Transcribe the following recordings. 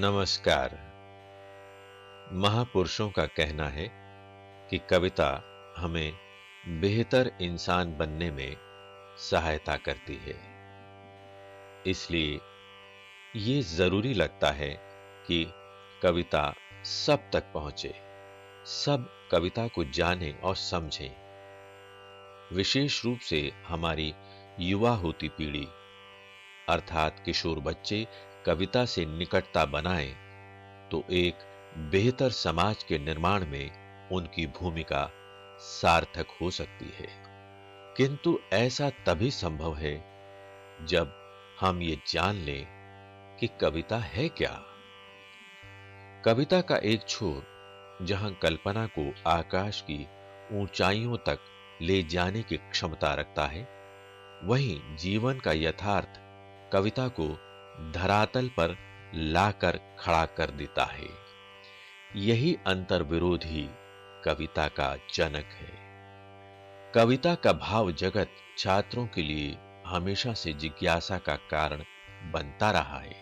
नमस्कार। महापुरुषों का कहना है कि कविता हमें बेहतर इंसान बनने में सहायता करती है। इसलिए ये जरूरी लगता है कि कविता सब तक पहुंचे, सब कविता को जानें और समझें। विशेष रूप से हमारी युवा होती पीढ़ी अर्थात किशोर बच्चे कविता से निकटता बनाएं तो एक बेहतर समाज के निर्माण में उनकी भूमिका सार्थक हो सकती है। किंतु ऐसा तभी संभव है जब हम ये जान लें कि कविता है क्या। कविता का एक छोर जहां कल्पना को आकाश की ऊंचाइयों तक ले जाने की क्षमता रखता है, वहीं जीवन का यथार्थ कविता को धरातल पर लाकर खड़ा कर देता है। यही अंतर्विरोध ही कविता का जनक है। कविता का भाव जगत छात्रों के लिए हमेशा से जिज्ञासा का कारण बनता रहा है।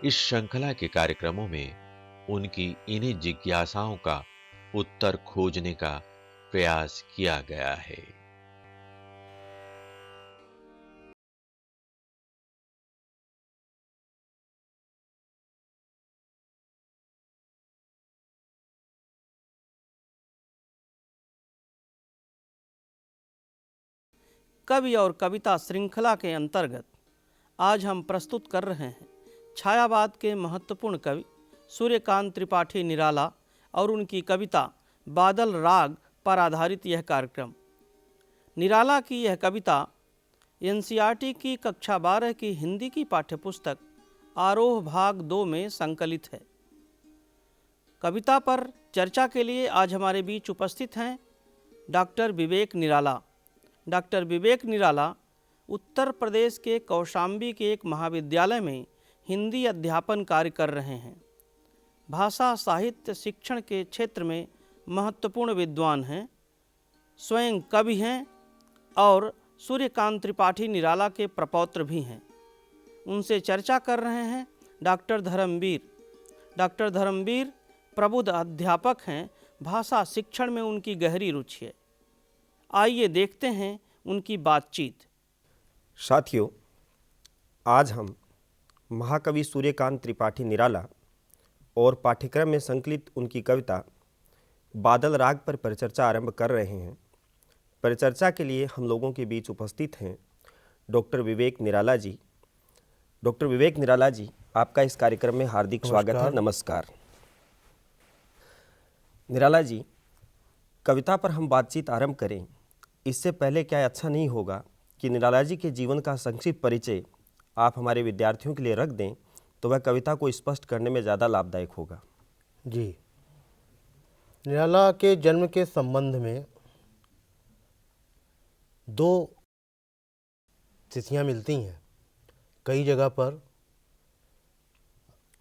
इस श्रृंखला के कार्यक्रमों में उनकी इन्हीं जिज्ञासाओं का उत्तर खोजने का प्रयास किया गया है। कवि और कविता श्रृंखला के अंतर्गत आज हम प्रस्तुत कर रहे हैं छायावाद के महत्वपूर्ण कवि सूर्यकांत त्रिपाठी निराला और उनकी कविता बादल राग पर आधारित यह कार्यक्रम। निराला की यह कविता एनसीईआरटी की कक्षा 12 की हिंदी की पाठ्यपुस्तक आरोह भाग 2 में संकलित है। कविता पर चर्चा के लिए आज हमारे बीच उपस्थित हैं डॉक्टर विवेक निराला। डॉक्टर विवेक निराला उत्तर प्रदेश के कौशाम्बी के एक महाविद्यालय में हिंदी अध्यापन कार्य कर रहे हैं। भाषा साहित्य शिक्षण के क्षेत्र में महत्वपूर्ण विद्वान हैं, स्वयं कवि हैं और सूर्यकांत त्रिपाठी निराला के प्रपौत्र भी हैं। उनसे चर्चा कर रहे हैं डॉक्टर धर्मवीर। डॉक्टर धर्मवीर प्रबुद्ध अध्यापक हैं, भाषा शिक्षण में उनकी गहरी रुचि है। आइए देखते हैं उनकी बातचीत। साथियों, आज हम महाकवि सूर्यकांत त्रिपाठी निराला और पाठ्यक्रम में संकलित उनकी कविता बादल राग पर परिचर्चा आरंभ कर रहे हैं। परिचर्चा के लिए हम लोगों के बीच उपस्थित हैं डॉक्टर विवेक निराला जी। डॉक्टर विवेक निराला जी, आपका इस कार्यक्रम में हार्दिक स्वागत है। नमस्कार। निराला जी, कविता पर हम बातचीत आरंभ करें इससे पहले क्या अच्छा नहीं होगा कि निराला जी के जीवन का संक्षिप्त परिचय आप हमारे विद्यार्थियों के लिए रख दें, तो वह कविता को स्पष्ट करने में ज़्यादा लाभदायक होगा। जी, निराला के जन्म के संबंध में दो तिथियां मिलती हैं। कई जगह पर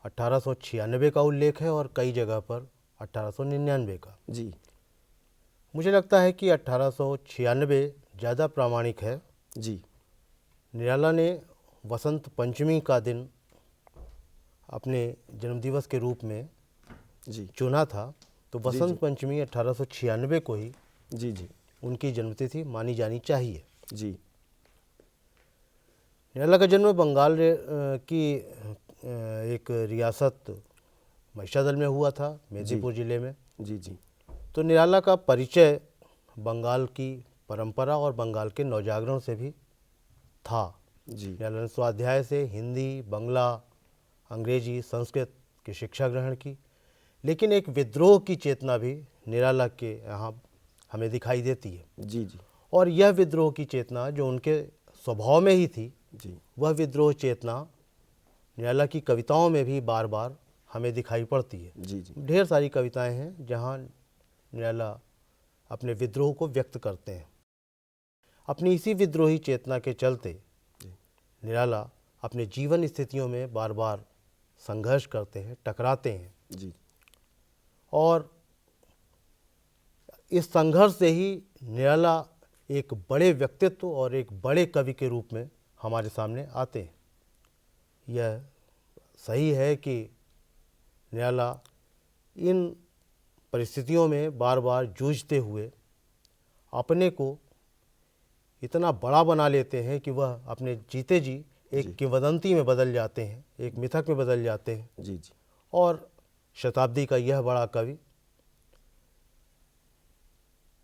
1896 का उल्लेख है और कई जगह पर 1899 का। जी, मुझे लगता है कि 1896 ज़्यादा प्रामाणिक है। जी, निराला ने वसंत पंचमी का दिन अपने जन्मदिवस के रूप में जी चुना था, तो वसंत पंचमी 1896 को ही जी जी उनकी जन्मतिथि मानी जानी चाहिए। जी निराला का जन्म बंगाल की एक रियासत महिषादल में हुआ था, मेदिनीपुर जिले में। जी जी तो निराला का परिचय बंगाल की परंपरा और बंगाल के नवजागरण से भी था। जी निराला ने स्वाध्याय से हिंदी, बंगला, अंग्रेजी, संस्कृत की शिक्षा ग्रहण की, लेकिन एक विद्रोह की चेतना भी निराला के यहाँ हमें दिखाई देती है। जी जी और यह विद्रोह की चेतना जो उनके स्वभाव में ही थी, जी वह विद्रोह चेतना निराला की कविताओं में भी बार बार हमें दिखाई पड़ती है। जी जी ढेर सारी कविताएं हैं जहाँ निराला अपने विद्रोह को व्यक्त करते हैं। अपनी इसी विद्रोही चेतना के चलते निराला अपने जीवन स्थितियों में बार बार संघर्ष करते हैं, टकराते हैं, जी और इस संघर्ष से ही निराला एक बड़े व्यक्तित्व और एक बड़े कवि के रूप में हमारे सामने आते हैं। यह सही है कि निराला इन परिस्थितियों में बार बार जूझते हुए अपने को इतना बड़ा बना लेते हैं कि वह अपने जीते जी एक किंवदंती में बदल जाते हैं, एक मिथक में बदल जाते हैं। जी जी। और शताब्दी का यह बड़ा कवि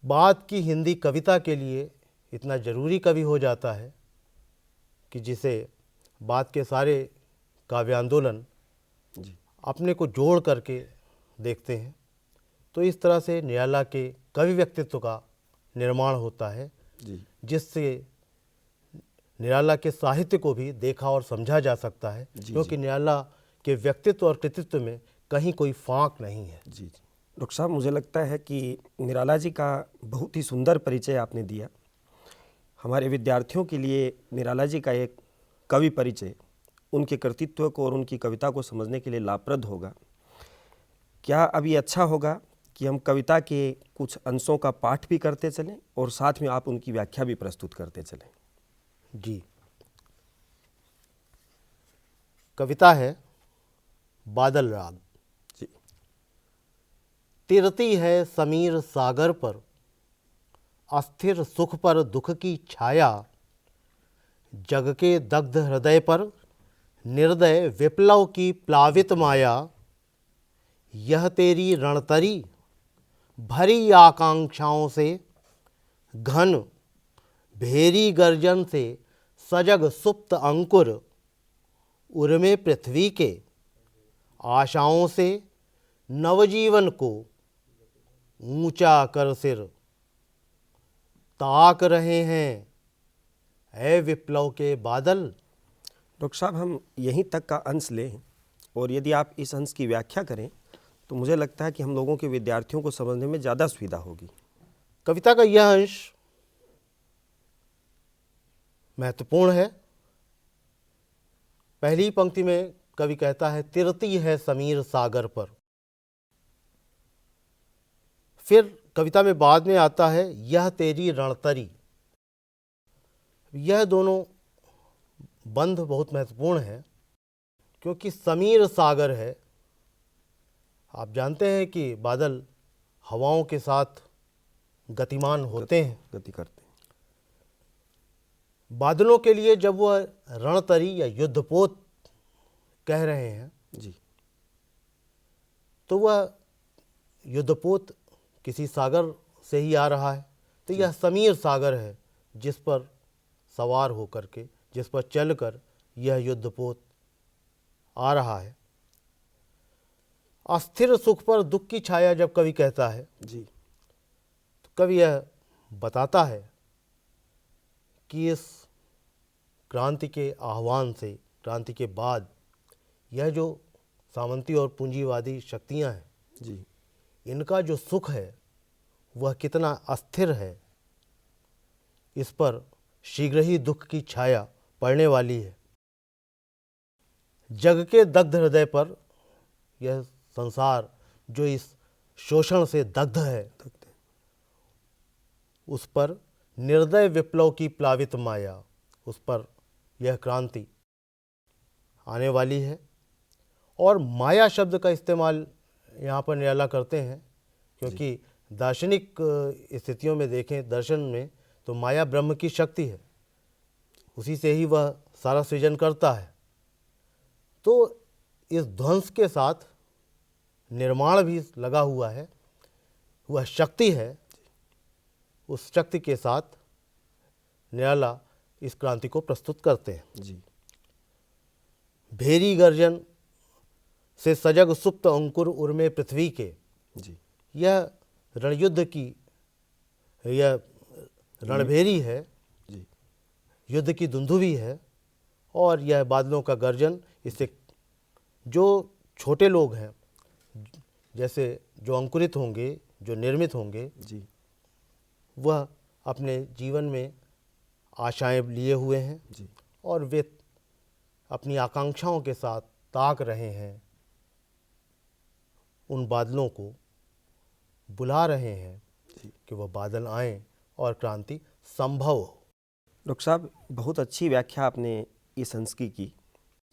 बाद की हिंदी कविता के लिए इतना ज़रूरी कवि हो जाता है कि जिसे बाद के सारे काव्य आंदोलन जी अपने को जोड़ करके देखते हैं। तो इस तरह से निराला के कवि व्यक्तित्व का निर्माण होता है, जी जिससे निराला के साहित्य को भी देखा और समझा जा सकता है, क्योंकि निराला के व्यक्तित्व और कृतित्व में कहीं कोई फांक नहीं है। जी जी। डॉक्टर साहब, मुझे लगता है कि निराला जी का बहुत ही सुंदर परिचय आपने दिया। हमारे विद्यार्थियों के लिए निराला जी का एक कवि परिचय उनके कृतित्व को और उनकी कविता को समझने के लिए लाभप्रद होगा। क्या अभी अच्छा होगा कि हम कविता के कुछ अंशों का पाठ भी करते चलें और साथ में आप उनकी व्याख्या भी प्रस्तुत करते चलें? जी, कविता है बादल राग। जी। तिरती है समीर सागर पर, अस्थिर सुख पर दुख की छाया, जग के दग्ध हृदय पर निर्दय विप्लव की प्लावित माया। यह तेरी रणतरी भरी आकांक्षाओं से, घन भेरी गर्जन से सजग सुप्त अंकुर, उर्मे पृथ्वी के आशाओं से नवजीवन को ऊंचा कर सिर। ताक रहे हैं ऐ विप्लव के बादल। डॉक्टर साहब, हम यहीं तक का अंश लें और यदि आप इस अंश की व्याख्या करें तो मुझे लगता है कि हम लोगों के विद्यार्थियों को समझने में ज़्यादा सुविधा होगी। कविता का यह अंश महत्वपूर्ण है। पहली पंक्ति में कवि कहता है तिरती है समीर सागर पर। फिर कविता में बाद में आता है यह तेरी रणतरी। यह दोनों बंध बहुत महत्वपूर्ण है, क्योंकि समीर सागर है। आप जानते हैं कि बादल हवाओं के साथ गतिमान होते हैं, गति करते हैं। बादलों के लिए जब वह रणतरी या युद्धपोत कह रहे हैं जी। तो वह युद्धपोत किसी सागर से ही आ रहा है। तो यह समीर सागर है जिस पर सवार होकर के, जिस पर चलकर यह युद्धपोत आ रहा है। अस्थिर सुख पर दुख की छाया जब कवि कहता है जी। तो कवि यह बताता है कि इस क्रांति के आह्वान से, क्रांति के बाद यह जो सामंती और पूंजीवादी शक्तियां हैं जी। इनका जो सुख है वह कितना अस्थिर है, इस पर शीघ्र ही दुख की छाया पड़ने वाली है। जग के दग्ध हृदय पर, यह संसार जो इस शोषण से दग्ध है उस पर निर्दय विप्लव की प्लावित माया, उस पर यह क्रांति आने वाली है। और माया शब्द का इस्तेमाल यहाँ पर निराला करते हैं, क्योंकि दार्शनिक स्थितियों में देखें, दर्शन में, तो माया ब्रह्म की शक्ति है, उसी से ही वह सारा सृजन करता है। तो इस ध्वंस के साथ निर्माण भी लगा हुआ है, वह शक्ति है। उस शक्ति के साथ निराला इस क्रांति को प्रस्तुत करते हैं। जी। भेरी गर्जन से सजग सुप्त अंकुर उर्मे पृथ्वी के। जी। यह रणयुद्ध की, यह रणभेरी है, जी। युद्ध की दुंदुभी है। और यह बादलों का गर्जन, इससे जो छोटे लोग हैं, जैसे जो अंकुरित होंगे, जो निर्मित होंगे, जी। वह अपने जीवन में आशाएं लिए हुए हैं जी। और वे अपनी आकांक्षाओं के साथ ताक रहे हैं, उन बादलों को बुला रहे हैं कि वह बादल आएं और क्रांति संभव हो। डॉक्टर साहब, बहुत अच्छी व्याख्या आपने इस अंश की।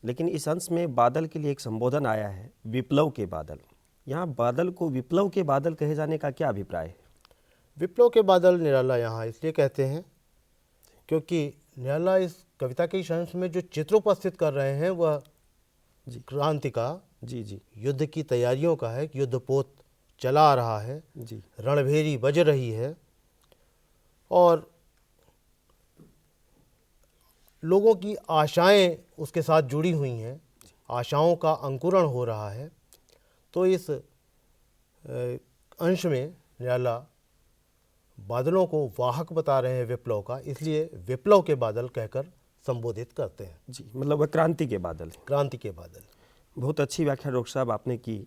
लेकिन इस अंश में बादल के लिए एक संबोधन आया है, विप्लव के बादल। यहाँ बादल को विप्लव के बादल कहे जाने का क्या अभिप्राय है? विप्लव के बादल निराला यहाँ इसलिए कहते हैं क्योंकि निराला इस कविता के इस अंश में जो चित्र उपस्थित कर रहे हैं वह क्रांति का, जी युद्ध की तैयारियों का है। युद्धपोत चला आ रहा है, जी रणभेरी बज रही है और लोगों की आशाएं उसके साथ जुड़ी हुई हैं, आशाओं का अंकुरण हो रहा है। तो इस अंश में निराला बादलों को वाहक बता रहे हैं विप्लव का, इसलिए विप्लव के बादल कहकर संबोधित करते हैं। जी, मतलब वह क्रांति के बादल हैं। क्रांति के बादल। बहुत अच्छी व्याख्या डॉक्टर साहब आपने की।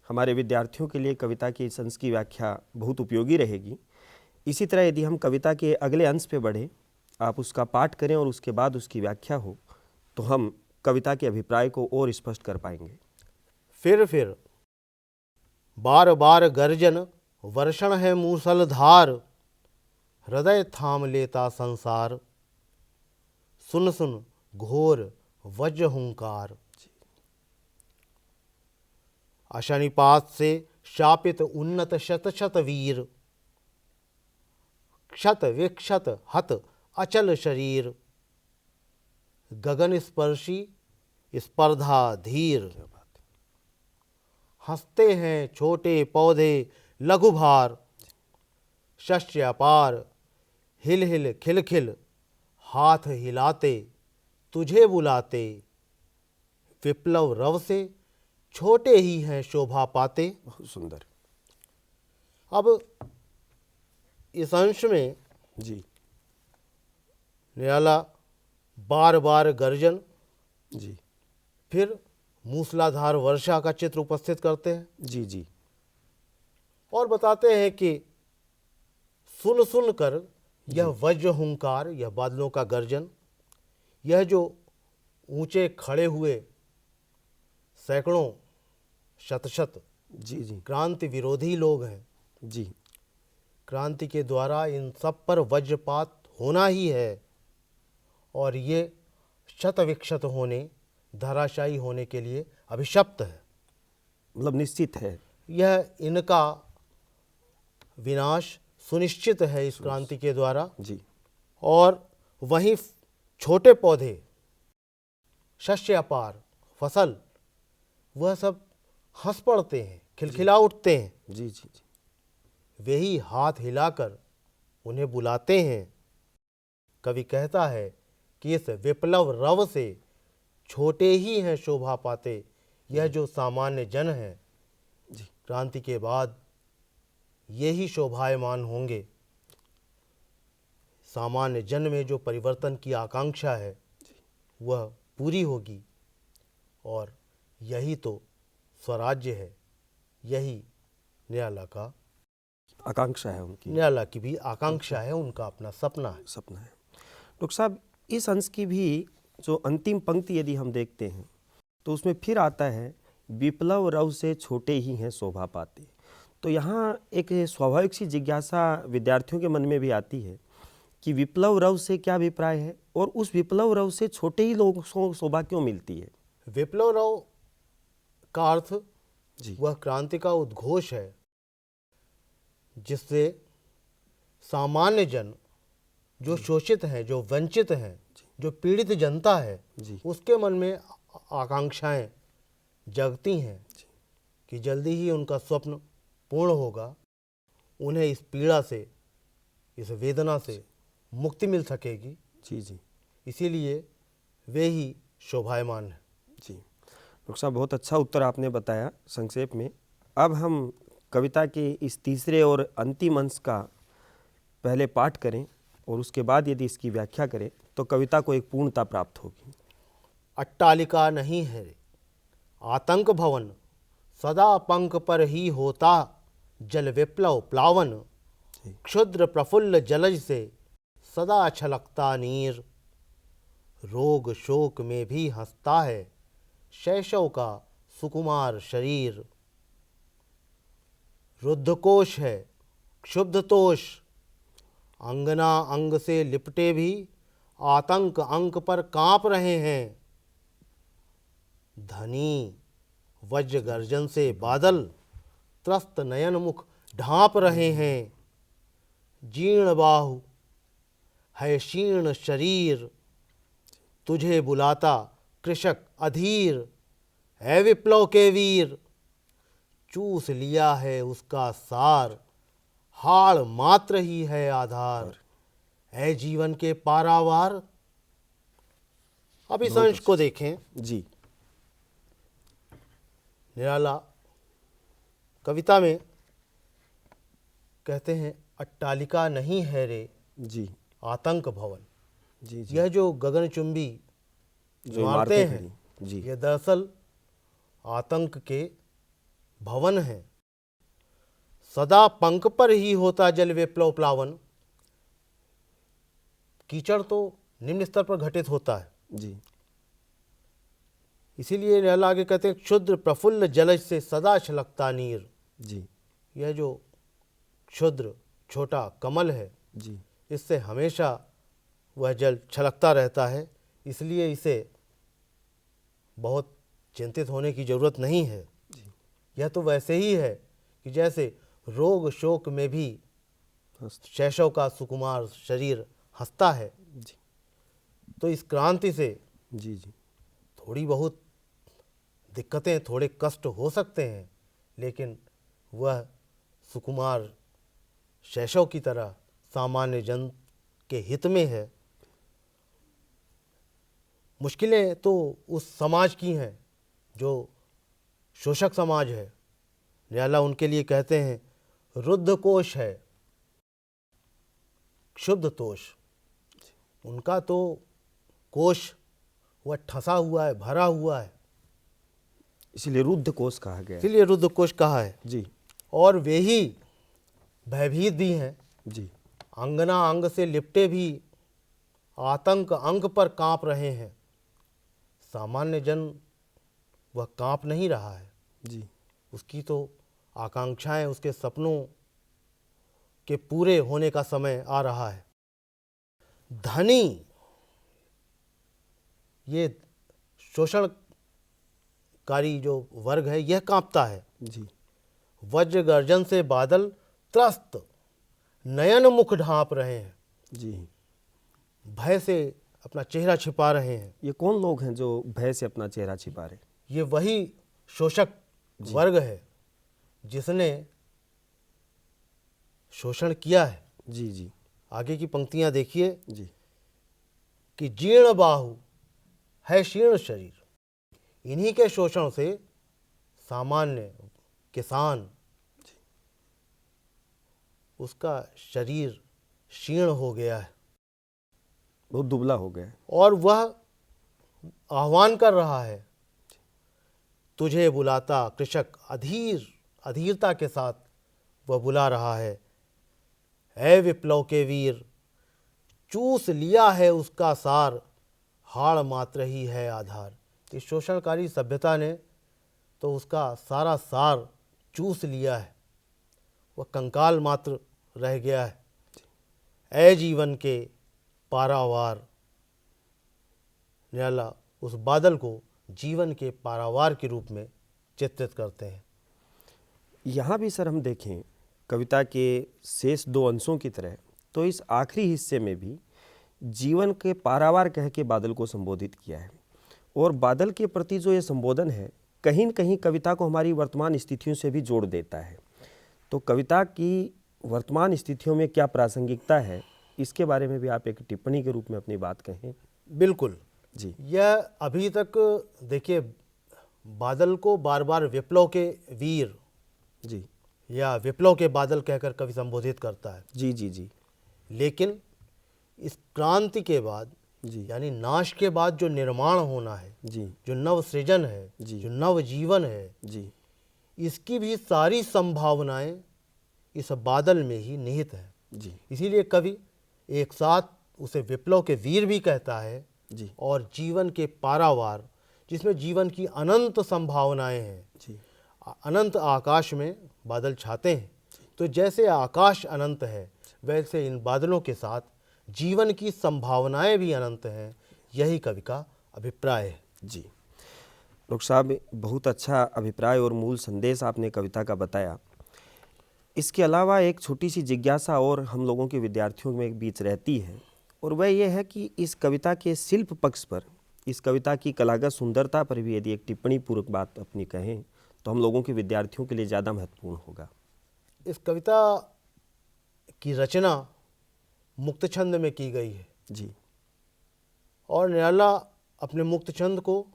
हमारे विद्यार्थियों के लिए कविता की इस अंश की व्याख्या बहुत उपयोगी रहेगी। इसी तरह यदि हम कविता के अगले अंश पे बढ़े, आप उसका पाठ करें और उसके बाद उसकी व्याख्या हो, तो हम कविता के अभिप्राय को और स्पष्ट कर पाएंगे। फिर बार बार गर्जन वर्षण है मूसलधार, हृदय थाम लेता संसार, सुन सुन घोर वज्र हुंकार। अशनिपात से शापित उन्नत शत शत वीर, क्षत विक्षत हत अचल शरीर, गगन स्पर्शी स्पर्धा धीर। हंसते हैं छोटे पौधे लघु भार, शस्य अपार हिल हिल खिल खिल, हाथ हिलाते तुझे बुलाते, विप्लव रव से छोटे ही हैं शोभा पाते। बहुत सुंदर। अब इस अंश में जी निराला बार बार गर्जन, जी फिर मूसलाधार वर्षा का चित्र उपस्थित करते हैं जी और बताते हैं कि सुन सुन कर यह वज्र हुंकार, यह बादलों का गर्जन, यह जो ऊंचे खड़े हुए सैकड़ों शत जी क्रांति विरोधी लोग हैं, जी क्रांति के द्वारा इन सब पर वज्रपात होना ही है और ये शत विक्षत होने, धराशायी होने के लिए अभिशप्त है। मतलब निश्चित है, यह इनका विनाश सुनिश्चित है इस क्रांति के द्वारा। जी और वहीं छोटे पौधे, शस्य अपार, फसल, वह सब हंस पड़ते हैं, खिलखिला उठते हैं। जी वे ही हाथ हिलाकर उन्हें बुलाते हैं। कवि कहता है कि इस विप्लव रव से छोटे ही हैं शोभा पाते। यह जो सामान्य जन हैं, क्रांति के बाद ये ही शोभायमान होंगे। सामान्य जन में जो परिवर्तन की आकांक्षा है वह पूरी होगी और यही तो स्वराज्य है, यही निराला का आकांक्षा है, उनकी निराला की भी आकांक्षा है, उनका अपना सपना है। सपना है। डॉक्टर साहब, इस अंश की भी जो अंतिम पंक्ति यदि हम देखते हैं तो उसमें फिर आता है, विप्लव रव से छोटे ही हैं शोभा पाते। तो यहाँ एक स्वाभाविक सी जिज्ञासा विद्यार्थियों के मन में भी आती है कि विप्लव रव से क्या अभिप्राय है और उस विप्लव रव से छोटे ही लोगों को शोभा क्यों मिलती है? विप्लव रव का अर्थ जी वह क्रांति का उद्घोष है जिससे सामान्य जन, जो शोषित हैं, जो वंचित हैं, जो पीड़ित जनता है, जी उसके मन में आकांक्षाएं जगती हैं कि जल्दी ही उनका स्वप्न पूर्ण होगा, उन्हें इस पीड़ा से, इस वेदना से मुक्ति मिल सकेगी। जी इसीलिए वे ही शोभायमान हैं। जी डॉक्टर साहब, बहुत अच्छा उत्तर आपने बताया संक्षेप में। अब हम कविता के इस तीसरे और अंतिम अंश का पहले पाठ करें और उसके बाद यदि इसकी व्याख्या करें तो कविता को एक पूर्णता प्राप्त होगी। अट्टालिका नहीं है आतंक भवन, सदा पंख पर ही होता जल विप्लव प्लावन, क्षुद्र प्रफुल्ल जलज से सदा छलकता नीर, रोग शोक में भी हंसता है शैशव का सुकुमार शरीर, रुद्धकोश है क्षुब्ध तोष, अंगना अंग से लिपटे भी आतंक अंक पर कांप रहे हैं, धनी वज्र गर्जन से बादल त्रस्त नयन मुख ढांप रहे हैं। जीर्ण बाहु है शीर्ण शरीर, तुझे बुलाता कृषक अधीर। है विप्लव के वीर, चूस लिया है उसका सार। हाड़ मात्र ही है आधार, है जीवन के पारावार। अब इस अंश को देखें। जी निराला कविता में कहते हैं, अट्टालिका नहीं है रे जी आतंक भवन। जी जी यह जो गगनचुंबी जो इमारतें इमारतें हैं, खड़ी, जी ये दरअसल आतंक के भवन हैं। सदा पंख पर ही होता जल विप्लव प्लावन। कीचड़ तो निम्न स्तर पर घटित होता है, जी इसीलिए निराला आगे कहते हैं, क्षुद्र प्रफुल्ल जलज से सदा छलकता नीर। जी यह जो क्षुद्र छोटा कमल है, जी इससे हमेशा वह जल छलकता रहता है, इसलिए इसे बहुत चिंतित होने की ज़रूरत नहीं है। यह तो वैसे ही है कि जैसे रोग शोक में भी हस्त- शैशव का सुकुमार शरीर हंसता है, जी तो इस क्रांति से जी जी थोड़ी बहुत दिक्कतें, थोड़े कष्ट हो सकते हैं, लेकिन वह सुकुमार शैशव की तरह सामान्य जन के हित में है। मुश्किलें तो उस समाज की हैं जो शोषक समाज है। निराला उनके लिए कहते हैं, रुद्ध कोश है क्षुब्ध तोष। उनका तो कोश वह ठसा हुआ है, भरा हुआ है, इसीलिए रुद्ध कोष कहा गया है। इसीलिए रुद्ध कोश कहा है। जी और वे ही भयभीत भी हैं। जी अंगना अंग से लिपटे भी आतंक अंग पर कांप रहे हैं। सामान्य जन वह कांप नहीं रहा है, जी उसकी तो आकांक्षाएं, उसके सपनों के पूरे होने का समय आ रहा है। धनी ये शोषणकारी जो वर्ग है, यह कांपता है। जी वज्र गर्जन से बादल त्रस्त नयन मुख ढांप रहे हैं, जी भय से अपना चेहरा छिपा रहे हैं। ये कौन लोग हैं जो भय से अपना चेहरा छिपा रहे? ये वही शोषक वर्ग है जिसने शोषण किया है। जी जी आगे की पंक्तियां देखिए जी कि जीर्ण बाहु है शीर्ण शरीर। इन्हीं के शोषण से सामान्य किसान, उसका शरीर क्षीण हो गया है बहुत दुबला हो गया है। और वह आह्वान कर रहा है, तुझे बुलाता कृषक अधीर। अधीरता के साथ वह बुला रहा है, ऐ विप्लव के वीर, चूस लिया है उसका सार। हाड़ मात्र ही है आधार। इस शोषणकारी सभ्यता ने तो उसका सारा सार चूस लिया है, वह कंकाल मात्र रह गया है। ऐ जीवन के पारावार। निराला उस बादल को जीवन के पारावार के रूप में चित्रित करते हैं। यहाँ भी सर हम देखें कविता के शेष दो अंशों की तरह, तो इस आखिरी हिस्से में भी जीवन के पारावार कह के बादल को संबोधित किया है। और बादल के प्रति जो ये संबोधन है, कहीं न कहीं कविता को हमारी वर्तमान स्थितियों से भी जोड़ देता है। तो कविता की वर्तमान स्थितियों में क्या प्रासंगिकता है, इसके बारे में भी आप एक टिप्पणी के रूप में अपनी बात कहें। बिल्कुल जी यह अभी तक देखिए, बादल को बार बार विप्लव के वीर जी या विप्लव के बादल कहकर कवि संबोधित करता है। जी जी जी लेकिन इस क्रांति के बाद, जी यानी नाश के बाद जो निर्माण होना है, जी जो नव सृजन है, जी। जो नव जीवन है, जी इसकी भी सारी संभावनाएं इस बादल में ही निहित है। जी इसीलिए कवि एक साथ उसे विप्लव के वीर भी कहता है जी और जीवन के पारावार, जिसमें जीवन की अनंत संभावनाएं हैं। जी अनंत आकाश में बादल छाते हैं, तो जैसे आकाश अनंत है, वैसे इन बादलों के साथ जीवन की संभावनाएं भी अनंत हैं। यही कवि का अभिप्राय है। जी। डॉक्टर साहब, बहुत अच्छा अभिप्राय और मूल संदेश आपने कविता का बताया। इसके अलावा एक छोटी सी जिज्ञासा और हम लोगों के विद्यार्थियों में एक बीच रहती है, और वह यह है कि इस कविता के शिल्प पक्ष पर, इस कविता की कलागत सुंदरता पर भी यदि एक टिप्पणी पूर्वक बात अपनी कहें तो हम लोगों के विद्यार्थियों के लिए ज़्यादा महत्वपूर्ण होगा। इस कविता की रचना मुक्त छंद में की गई है जी और निराला अपने मुक्त छंद को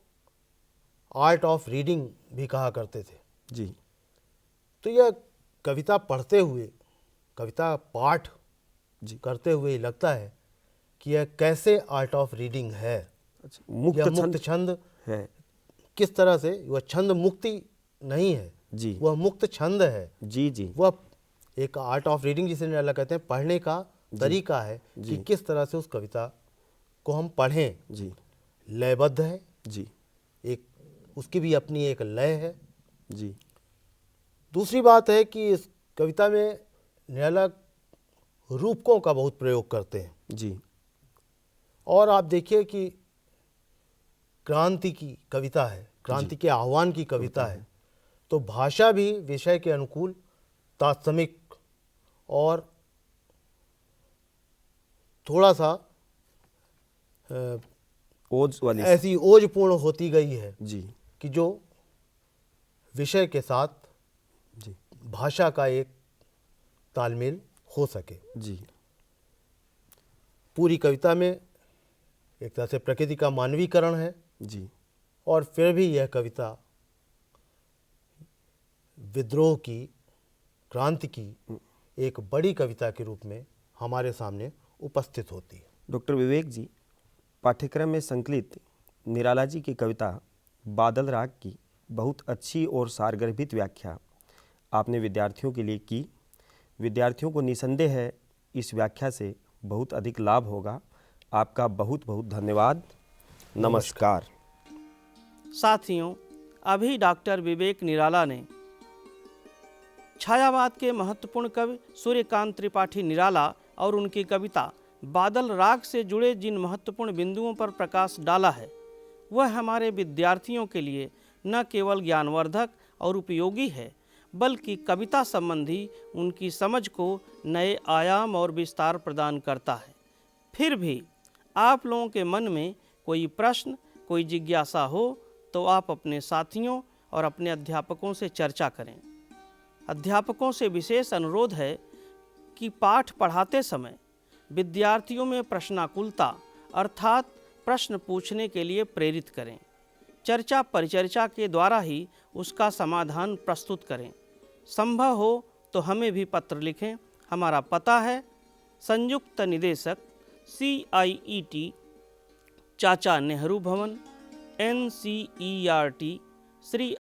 आर्ट ऑफ रीडिंग भी कहा करते थे। जी तो यह कविता पढ़ते हुए, कविता पाठ जी करते हुए लगता है कि यह कैसे आर्ट ऑफ रीडिंग है। अच्छा, यह मुक्त छंद है। किस तरह से, वह छंद मुक्ति नहीं है जी वह मुक्त छंद है। जी जी वह एक आर्ट ऑफ रीडिंग जिसे निराला कहते हैं, पढ़ने का तरीका है कि किस तरह से उस कविता को हम पढ़ें। जी लयबद्ध है, जी एक उसकी भी अपनी एक लय है। जी दूसरी बात है कि इस कविता में निराला रूपकों का बहुत प्रयोग करते हैं। जी और आप देखिए कि क्रांति की कविता है, क्रांति के आह्वान की कविता है, तो भाषा भी विषय के अनुकूल, तात्समिक और थोड़ा सा ओज वाली। ऐसी ओजपूर्ण होती गई है जी कि जो विषय के साथ जी भाषा का एक तालमेल हो सके। जी पूरी कविता में एक तरह से प्रकृति का मानवीकरण है जी और फिर भी यह कविता विद्रोह की, क्रांति की एक बड़ी कविता के रूप में हमारे सामने उपस्थित होती है। डॉक्टर विवेक जी, पाठ्यक्रम में संकलित निराला जी की कविता बादल राग की बहुत अच्छी और सारगर्भित व्याख्या आपने विद्यार्थियों के लिए की। विद्यार्थियों को निसंदेह है इस व्याख्या से बहुत अधिक लाभ होगा। आपका बहुत बहुत धन्यवाद। नमस्कार। साथियों, अभी डॉक्टर विवेक निराला ने छायावाद के महत्वपूर्ण कवि सूर्यकांत त्रिपाठी निराला और उनकी कविता बादल राग से जुड़े जिन महत्वपूर्ण बिंदुओं पर प्रकाश डाला है, वह हमारे विद्यार्थियों के लिए न केवल ज्ञानवर्धक और उपयोगी है, बल्कि कविता संबंधी उनकी समझ को नए आयाम और विस्तार प्रदान करता है। फिर भी आप लोगों के मन में कोई प्रश्न, कोई जिज्ञासा हो तो आप अपने साथियों और अपने अध्यापकों से चर्चा करें। अध्यापकों से विशेष अनुरोध है कि पाठ पढ़ाते समय विद्यार्थियों में प्रश्नाकुलता अर्थात प्रश्न पूछने के लिए प्रेरित करें। चर्चा परिचर्चा के द्वारा ही उसका समाधान प्रस्तुत करें। संभव हो तो हमें भी पत्र लिखें। हमारा पता है संयुक्त निदेशक CIET, चाचा नेहरू भवन, NCERT, श्री